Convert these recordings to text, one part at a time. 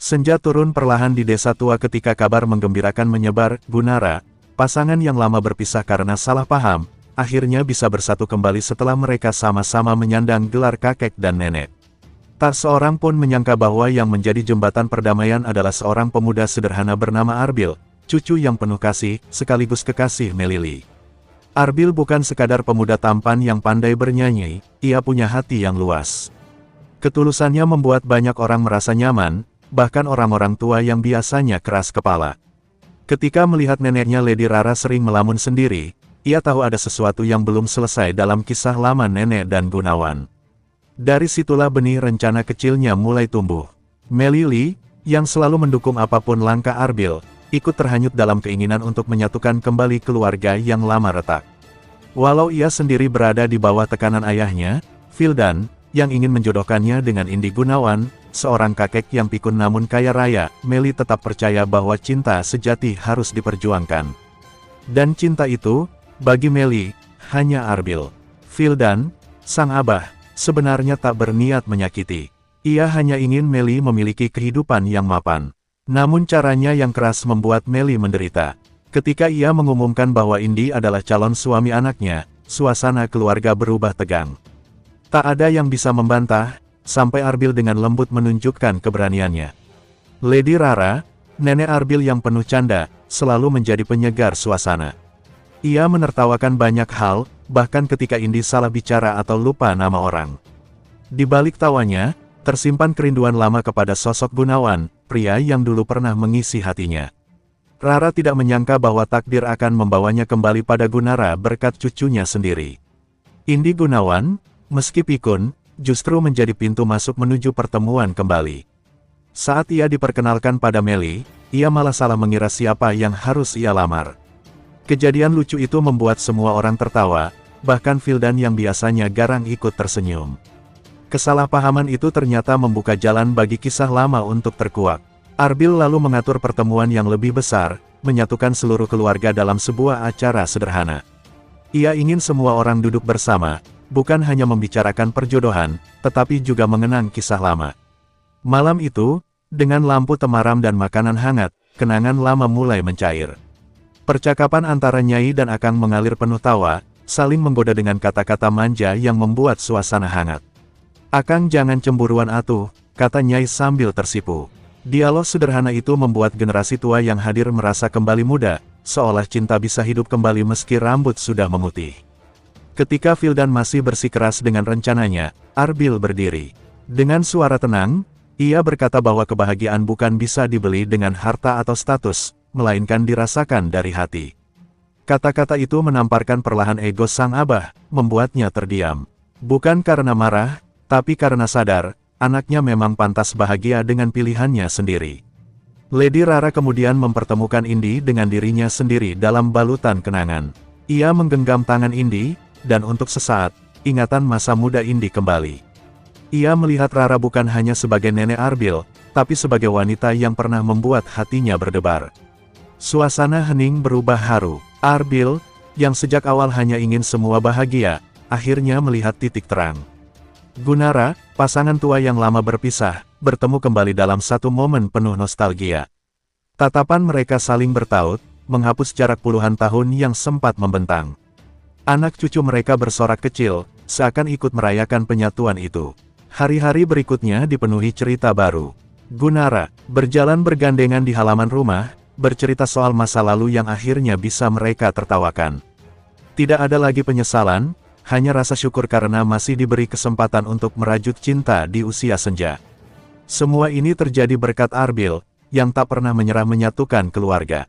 Senja turun perlahan di desa tua ketika kabar menggembirakan menyebar. Gunara, pasangan yang lama berpisah karena salah paham, akhirnya bisa bersatu kembali setelah mereka sama-sama menyandang gelar kakek dan nenek. Tak seorang pun menyangka bahwa yang menjadi jembatan perdamaian adalah seorang pemuda sederhana bernama Arbil, cucu yang penuh kasih, sekaligus kekasih Melili. Arbil bukan sekadar pemuda tampan yang pandai bernyanyi, ia punya hati yang luas. Ketulusannya membuat banyak orang merasa nyaman, bahkan orang-orang tua yang biasanya keras kepala. Ketika melihat neneknya Lady Rara sering melamun sendiri, ia tahu ada sesuatu yang belum selesai dalam kisah lama nenek dan Gunawan. Dari situlah benih rencana kecilnya mulai tumbuh. Melili, yang selalu mendukung apapun langkah Arbil, ikut terhanyut dalam keinginan untuk menyatukan kembali keluarga yang lama retak. Walau ia sendiri berada di bawah tekanan ayahnya, Vildan, yang ingin menjodohkannya dengan Indi Gunawan, seorang kakek yang pikun namun kaya raya, Meli tetap percaya bahwa cinta sejati harus diperjuangkan. Dan cinta itu, bagi Meli, hanya Arbil. Vildan, sang abah, sebenarnya tak berniat menyakiti. Ia hanya ingin Meli memiliki kehidupan yang mapan. Namun caranya yang keras membuat Meli menderita. Ketika ia mengumumkan bahwa Indi adalah calon suami anaknya, suasana keluarga berubah tegang. Tak ada yang bisa membantah, sampai Arbil dengan lembut menunjukkan keberaniannya. Lady Rara, nenek Arbil yang penuh canda, selalu menjadi penyegar suasana. Ia menertawakan banyak hal, bahkan ketika Indi salah bicara atau lupa nama orang. Di balik tawanya, tersimpan kerinduan lama kepada sosok Gunawan, pria yang dulu pernah mengisi hatinya. Rara tidak menyangka bahwa takdir akan membawanya kembali pada Gunara berkat cucunya sendiri. Indi Gunawan, meski pikun, justru menjadi pintu masuk menuju pertemuan kembali. Saat ia diperkenalkan pada Meli, ia malah salah mengira siapa yang harus ia lamar. Kejadian lucu itu membuat semua orang tertawa, bahkan Vildan yang biasanya garang ikut tersenyum. Kesalahpahaman itu ternyata membuka jalan bagi kisah lama untuk terkuak. Arbil lalu mengatur pertemuan yang lebih besar, menyatukan seluruh keluarga dalam sebuah acara sederhana. Ia ingin semua orang duduk bersama, bukan hanya membicarakan perjodohan, tetapi juga mengenang kisah lama. Malam itu, dengan lampu temaram dan makanan hangat, kenangan lama mulai mencair. Percakapan antara Nyai dan Akang mengalir penuh tawa, saling menggoda dengan kata-kata manja yang membuat suasana hangat. "Akang jangan cemburuan atuh," kata Nyai sambil tersipu. Dialog sederhana itu membuat generasi tua yang hadir merasa kembali muda, seolah cinta bisa hidup kembali meski rambut sudah memutih. Ketika Vildan masih bersikeras dengan rencananya, Arbil berdiri. Dengan suara tenang, ia berkata bahwa kebahagiaan bukan bisa dibeli dengan harta atau status, melainkan dirasakan dari hati. Kata-kata itu menamparkan perlahan ego sang abah, membuatnya terdiam. Bukan karena marah, tapi karena sadar, anaknya memang pantas bahagia dengan pilihannya sendiri. Lady Rara kemudian mempertemukan Indi dengan dirinya sendiri dalam balutan kenangan. Ia menggenggam tangan Indi, dan untuk sesaat, ingatan masa muda Indi kembali. Ia melihat Rara bukan hanya sebagai nenek Arbil, tapi sebagai wanita yang pernah membuat hatinya berdebar. Suasana hening berubah haru. Arbil, yang sejak awal hanya ingin semua bahagia, akhirnya melihat titik terang. Gunara, pasangan tua yang lama berpisah, bertemu kembali dalam satu momen penuh nostalgia. Tatapan mereka saling bertaut, menghapus jarak puluhan tahun yang sempat membentang. Anak cucu mereka bersorak kecil, seakan ikut merayakan penyatuan itu. Hari-hari berikutnya dipenuhi cerita baru. Gunara, berjalan bergandengan di halaman rumah, bercerita soal masa lalu yang akhirnya bisa mereka tertawakan. Tidak ada lagi penyesalan, hanya rasa syukur karena masih diberi kesempatan untuk merajut cinta di usia senja. Semua ini terjadi berkat Arbil, yang tak pernah menyerah menyatukan keluarga.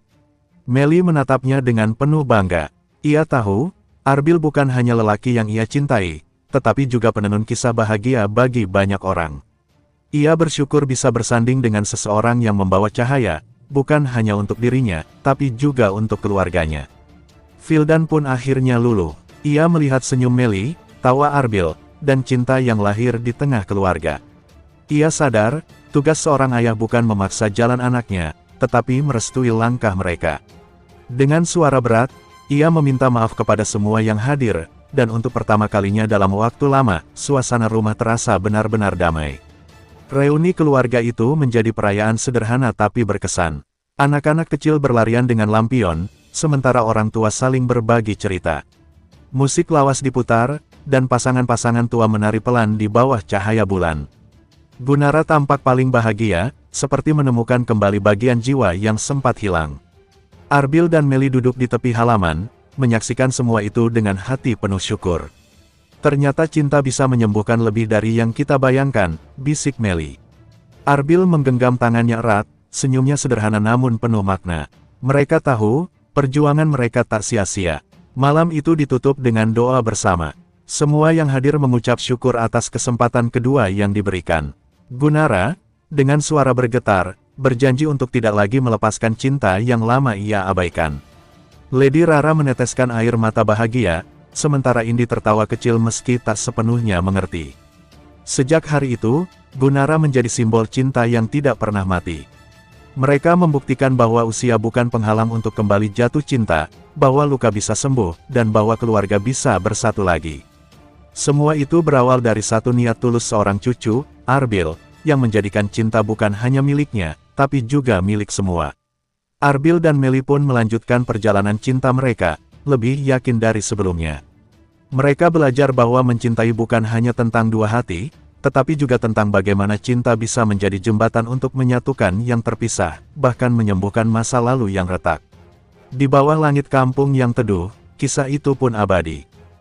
Meli menatapnya dengan penuh bangga. Ia tahu, Arbil bukan hanya lelaki yang ia cintai, tetapi juga penenun kisah bahagia bagi banyak orang. Ia bersyukur bisa bersanding dengan seseorang yang membawa cahaya, bukan hanya untuk dirinya, tapi juga untuk keluarganya. Vildan pun akhirnya luluh. Ia melihat senyum Meli, tawa Arbil, dan cinta yang lahir di tengah keluarga. Ia sadar, tugas seorang ayah bukan memaksa jalan anaknya, tetapi merestui langkah mereka. Dengan suara berat, ia meminta maaf kepada semua yang hadir, dan untuk pertama kalinya dalam waktu lama, suasana rumah terasa benar-benar damai. Reuni keluarga itu menjadi perayaan sederhana tapi berkesan. Anak-anak kecil berlarian dengan lampion, sementara orang tua saling berbagi cerita. Musik lawas diputar, dan pasangan-pasangan tua menari pelan di bawah cahaya bulan. Gunara tampak paling bahagia, seperti menemukan kembali bagian jiwa yang sempat hilang. Arbil dan Meli duduk di tepi halaman, menyaksikan semua itu dengan hati penuh syukur. Ternyata cinta bisa menyembuhkan lebih dari yang kita bayangkan, bisik Meli. Arbil menggenggam tangannya erat, senyumnya sederhana namun penuh makna. Mereka tahu, perjuangan mereka tak sia-sia. Malam itu ditutup dengan doa bersama. Semua yang hadir mengucap syukur atas kesempatan kedua yang diberikan. Gunara, dengan suara bergetar, berjanji untuk tidak lagi melepaskan cinta yang lama ia abaikan. Lady Rara meneteskan air mata bahagia, sementara Indi tertawa kecil meski tak sepenuhnya mengerti. Sejak hari itu, Gunara menjadi simbol cinta yang tidak pernah mati. Mereka membuktikan bahwa usia bukan penghalang untuk kembali jatuh cinta, bahwa luka bisa sembuh, dan bahwa keluarga bisa bersatu lagi. Semua itu berawal dari satu niat tulus seorang cucu, Arbil, yang menjadikan cinta bukan hanya miliknya, tapi juga milik semua. Arbil dan Meli pun melanjutkan perjalanan cinta mereka, lebih yakin dari sebelumnya. Mereka belajar bahwa mencintai bukan hanya tentang dua hati, tetapi juga tentang bagaimana cinta bisa menjadi jembatan untuk menyatukan yang terpisah, bahkan menyembuhkan masa lalu yang retak. Di bawah langit kampung yang teduh, kisah itu pun abadi.